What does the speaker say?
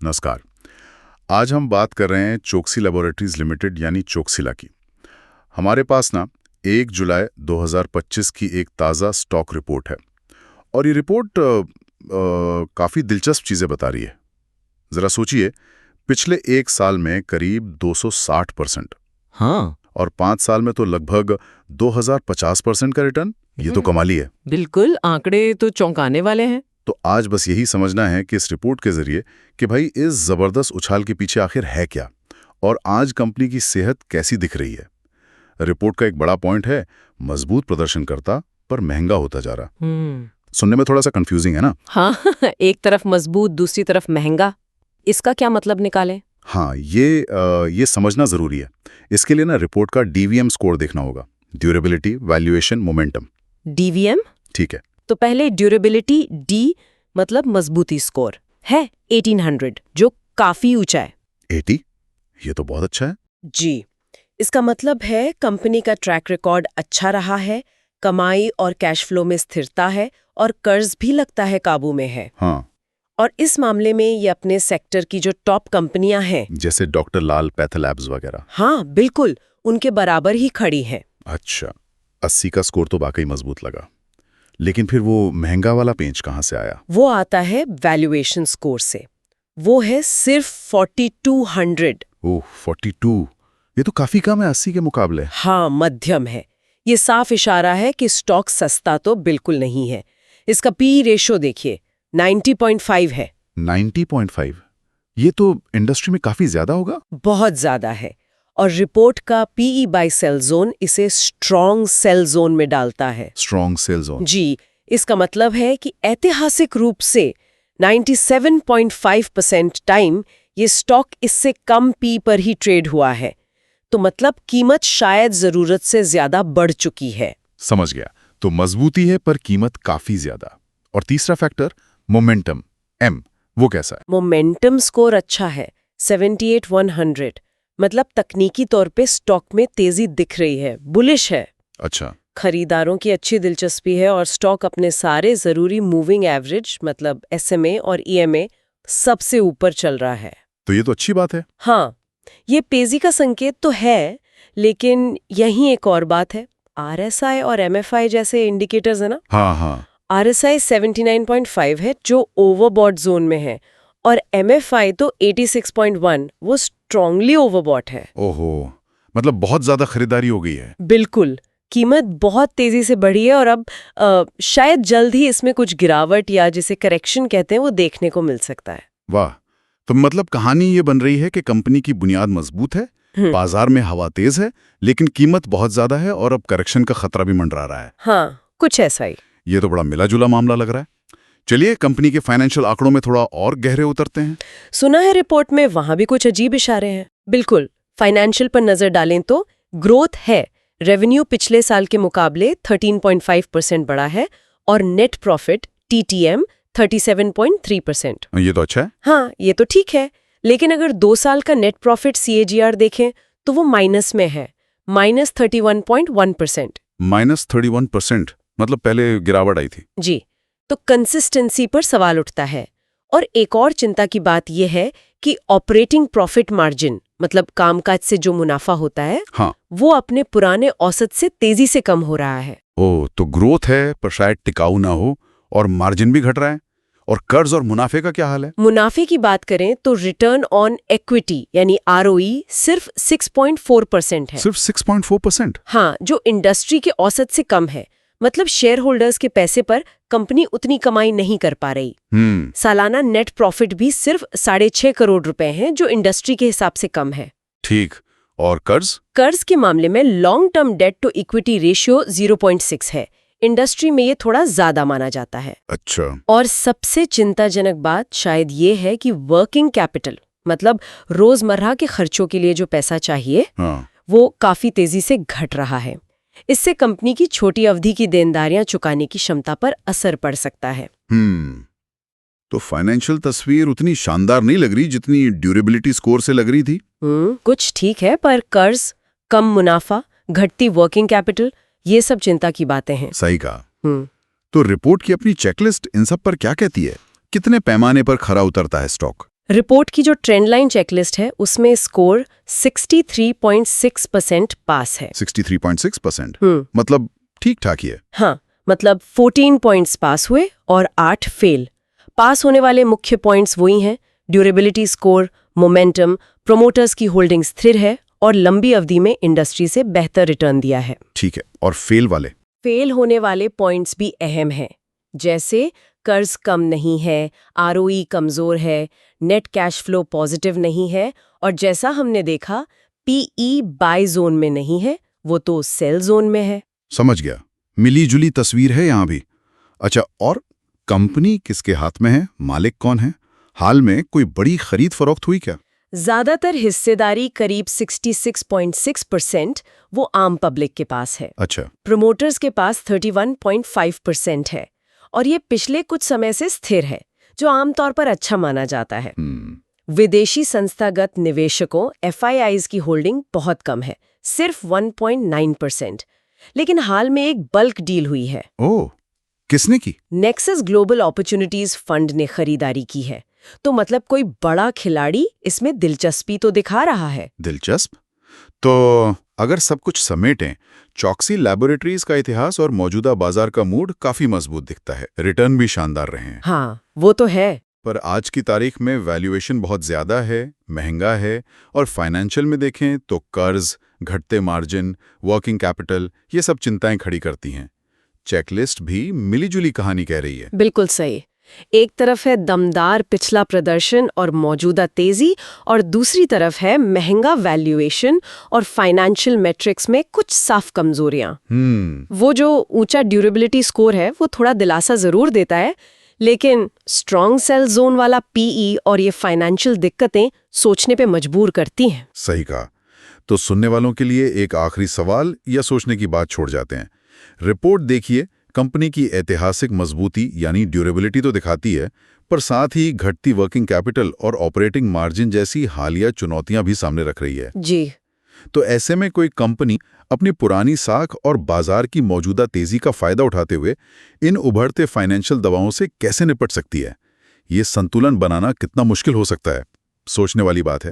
नमस्कार। आज हम बात कर रहे हैं चोक्सी लैबोरेटरीज लिमिटेड यानी चोक्सिला की। हमारे पास ना 1 जुलाई 2025 की एक ताज़ा स्टॉक रिपोर्ट है और ये रिपोर्ट काफ़ी दिलचस्प चीज़ें बता रही है। ज़रा सोचिए, पिछले एक साल में करीब 260% हाँ। और 5 साल में तो लगभग 2050% का रिटर्न। ये तो कमाल ही है। बिल्कुल, आंकड़े तो चौंकाने वाले हैं। तो आज बस यही समझना है कि इस रिपोर्ट के जरिए कि भाई इस जबरदस्त उछाल के पीछे आखिर है क्या और आज कंपनी की सेहत कैसी दिख रही है। रिपोर्ट का एक बड़ा पॉइंट है मजबूत प्रदर्शन करता पर महंगा होता जा रहा। सुनने में थोड़ा सा कंफ्यूजिंग है ना? हाँ एक तरफ मजबूत, दूसरी तरफ महंगा। इसका क्या मतलब निकालें? हाँ, ये समझना जरूरी है। इसके लिए ना रिपोर्ट का डीवीएम स्कोर देखना होगा। Durability, valuation, momentum. डीवीएम? ठीक है। तो पहले ड्यूरेबिलिटी, डी मतलब मजबूती स्कोर है 1800, जो काफी ऊंचा है। 80? ये तो बहुत अच्छा है। जी, इसका मतलब है कंपनी का ट्रैक रिकॉर्ड अच्छा रहा है, कमाई और कैश फ्लो में स्थिरता है और कर्ज भी लगता है काबू में है। हाँ, और इस मामले में ये अपने सेक्टर की जो टॉप कंपनियां हैं, जैसे डॉक्टर लाल पैथलैब्स वगैरह। हाँ बिल्कुल, उनके बराबर ही खड़ी हैं। अच्छा, 80 का स्कोर तो वाकई मजबूत लगा। लेकिन फिर वो महंगा वाला पेंच कहाँ से आया? वो आता है वैल्यूएशन स्कोर से। वो है सिर्फ 4200। ओह, 42। ये तो काफी कम है 80 के मुकाबले। हाँ, मध्यम है। ये साफ इशारा है कि स्टॉक सस्ता तो बिल्कुल नहीं है। इसका पी रेशो देखिए, 90.5 है। 90.5? ये तो इंडस्ट्री में काफी ज्यादा होगा। बहुत ज्यादा है। और रिपोर्ट का पीई बाय सेल जोन इसे स्ट्रॉन्ग सेल जोन में डालता है। Strong sell zone? जी, इसका मतलब है कि ऐतिहासिक रूप से 97.5% टाइम ये स्टॉक इससे कम पी पर ही ट्रेड हुआ है। तो मतलब कीमत शायद जरूरत से ज्यादा बढ़ चुकी है। समझ गया। तो मजबूती है पर कीमत काफी ज्यादा। और तीसरा फैक्टर मोमेंटम, एम, वो कैसा है? मोमेंटम स्कोर अच्छा है, 78,100। मतलब तकनीकी तौर पे स्टॉक में तेजी दिख रही है, बुलिश है। अच्छा। खरीदारों की अच्छी दिलचस्पी है और स्टॉक अपने सारे जरूरी मूविंग एवरेज मतलब एसएमए और ईएमए सबसे ऊपर चल रहा है। तो ये तो अच्छी बात है। हाँ, ये तेजी का संकेत तो है, लेकिन यहीं एक और बात है। आरएसआई और एमएफआई जैसे इंडिकेटर्स है ना। हाँ हाँ। आरएसआई 79.5 है जो ओवरबॉट जोन में है, और एमएफआई तो 86.1, वो स्ट्रांगली ओवरबॉट है। ओहो, मतलब बहुत ज्यादा खरीदारी हो गई है। बिल्कुल, कीमत बहुत तेजी से बढ़ी है और अब शायद जल्द ही इसमें कुछ गिरावट या जिसे करेक्शन कहते हैं वो देखने को मिल सकता है। वाह, तो मतलब कहानी ये बन रही है कि कंपनी की बुनियाद मजबूत है, बाजार में हवा तेज है, लेकिन कीमत बहुत ज्यादा है और अब करेक्शन का खतरा भी मंडरा रहा है। हाँ, कुछ ऐसा ही। ये तो बड़ा मिला-जुला मामला लग रहा है। चलिए कंपनी के फाइनेंशियल आंकड़ों में थोड़ा और गहरे उतरते हैं। सुना है रिपोर्ट में वहां भी कुछ अजीब इशारे हैं। बिल्कुल, फाइनेंशियल पर नजर डालें तो ग्रोथ है। रेवेन्यू पिछले साल के मुकाबले 13.5% बढ़ा है और नेट प्रॉफिट टीटीएम 37.3%। ये तो अच्छा है। हाँ, ये तो ठीक है, लेकिन अगर 2 साल का नेट प्रॉफिट सीएजीआर देखें तो वो माइनस में है, -31.1%। -31%? मतलब पहले गिरावट आई थी। जी, तो कंसिस्टेंसी पर सवाल उठता है। और एक और चिंता की बात यह है कि ऑपरेटिंग प्रॉफिट मार्जिन मतलब कामकाज से जो मुनाफा होता है, हाँ, वो अपने पुराने औसत से तेजी से कम हो रहा है। ओह, तो ग्रोथ है पर शायद टिकाऊ ना हो और मार्जिन भी घट रहा है। और कर्ज और मुनाफे का क्या हाल है? मुनाफे की बात करें तो रिटर्न ऑन इक्विटी यानी आरओई सिर्फ 6.4% है। सिर्फ 6.4%? हाँ, जो इंडस्ट्री के औसत से कम है। मतलब शेयर होल्डर्स के पैसे पर कंपनी उतनी कमाई नहीं कर पा रही। सालाना नेट प्रॉफिट भी सिर्फ 6.5 करोड़ रुपए हैं, जो इंडस्ट्री के हिसाब से कम है। ठीक। और कर्ज के मामले में long term debt to equity ratio 0.6 है। इंडस्ट्री में ये थोड़ा ज्यादा माना जाता है। अच्छा। और सबसे चिंताजनक बात शायद ये है कि वर्किंग कैपिटल मतलब रोजमर्रा के खर्चों के लिए जो पैसा चाहिए, हाँ, वो काफी तेजी से घट रहा है। इससे कंपनी की छोटी अवधि की देनदारियां चुकाने की क्षमता पर असर पड़ सकता है। तो फाइनेंशियल तस्वीर उतनी शानदार नहीं लग रही जितनी ड्यूरेबिलिटी स्कोर से लग रही थी। कुछ ठीक है, पर कर्ज, कम मुनाफा, घटती वर्किंग कैपिटल, ये सब चिंता की बातें हैं। सही कहा। तो रिपोर्ट की अपनी चेकलिस्ट इन सब पर क्या कहती है? कितने पैमाने पर खरा उतरता है स्टॉक? रिपोर्ट की जो ट्रेंड लाइन चेकलिस्ट है उसमें स्कोर 63.6% पास है। 63.6%? मतलब ठीक ठाक ही है। हाँ, मतलब 14 पॉइंट्स पास हुए और 8 फेल। पास होने वाले मुख्य पॉइंट्स वही हैं, ड्यूरेबिलिटी स्कोर, मोमेंटम, प्रोमोटर्स की होल्डिंग स्थिर है और लंबी अवधि में इंडस्ट्री से बेहतर रिटर्न दिया है। ठीक है, और फेल वाले? फेल होने वाले पॉइंट्स भी अहम हैं, जैसे कर्ज कम नहीं है, आरओई कमजोर है, नेट कैश फ्लो पॉजिटिव नहीं है और जैसा हमने देखा पीई बाय जोन में नहीं है, वो तो सेल जोन में है। समझ गया, मिली जुली तस्वीर है यहाँ भी। अच्छा, और कंपनी किसके हाथ में है, मालिक कौन है? हाल में कोई बड़ी खरीद फरोख्त हुई क्या? ज्यादातर हिस्सेदारी करीब 66.6% वो आम पब्लिक के पास है। अच्छा। प्रोमोटर्स के पास 31.5% है और ये पिछले कुछ समय से स्थिर है, जो आमतौर पर अच्छा माना जाता है। विदेशी संस्थागत निवेशकों FIIs की होल्डिंग बहुत कम है, सिर्फ 1.9%। लेकिन हाल में एक बल्क डील हुई है। ओह, किसने की? नेक्सस ग्लोबल अपॉर्चुनिटीज फंड ने खरीदारी की है, तो मतलब कोई बड़ा खिलाड़ी इसमें दिलचस्पी तो दिखा रहा है। दिलचस्प? तो अगर सब कुछ समेटें, चॉक्सी लैबोरेटरीज का इतिहास और मौजूदा बाजार का मूड काफी मजबूत दिखता है। रिटर्न भी शानदार रहे हैं। हाँ, वो तो है। पर आज की तारीख में वैल्यूएशन बहुत ज्यादा है, महंगा है, और फाइनेंशियल में देखें तो कर्ज, घटते मार्जिन, वर्किंग कैपिटल, ये सब चिंताएं खड़ी करती हैं। चेकलिस्ट भी मिलीजुली कहानी कह रही है। बिल्कुल सही। एक तरफ है दमदार पिछला प्रदर्शन और मौजूदा तेजी, और दूसरी तरफ है महंगा वैल्यूएशन और फाइनेंशियल मैट्रिक्स में कुछ साफ कमजोरियां। वो जो ऊंचा ड्यूरेबिलिटी स्कोर है वो थोड़ा दिलासा जरूर देता है, लेकिन स्ट्रॉन्ग सेल जोन वाला पीई और ये फाइनेंशियल दिक्कतें सोचने पे मजबूर करती हैं। सही कहा। तो सुनने वालों के लिए एक आखिरी सवाल या सोचने की बात छोड़ जाते हैं। रिपोर्ट देखिए, कंपनी की ऐतिहासिक मजबूती यानी ड्यूरेबिलिटी तो दिखाती है, पर साथ ही घटती वर्किंग कैपिटल और ऑपरेटिंग मार्जिन जैसी हालिया चुनौतियां भी सामने रख रही है। जी। तो ऐसे में कोई कंपनी अपनी पुरानी साख और बाजार की मौजूदा तेजी का फायदा उठाते हुए इन उभरते फाइनेंशियल दबावों से कैसे निपट सकती है? ये संतुलन बनाना कितना मुश्किल हो सकता है, सोचने वाली बात है।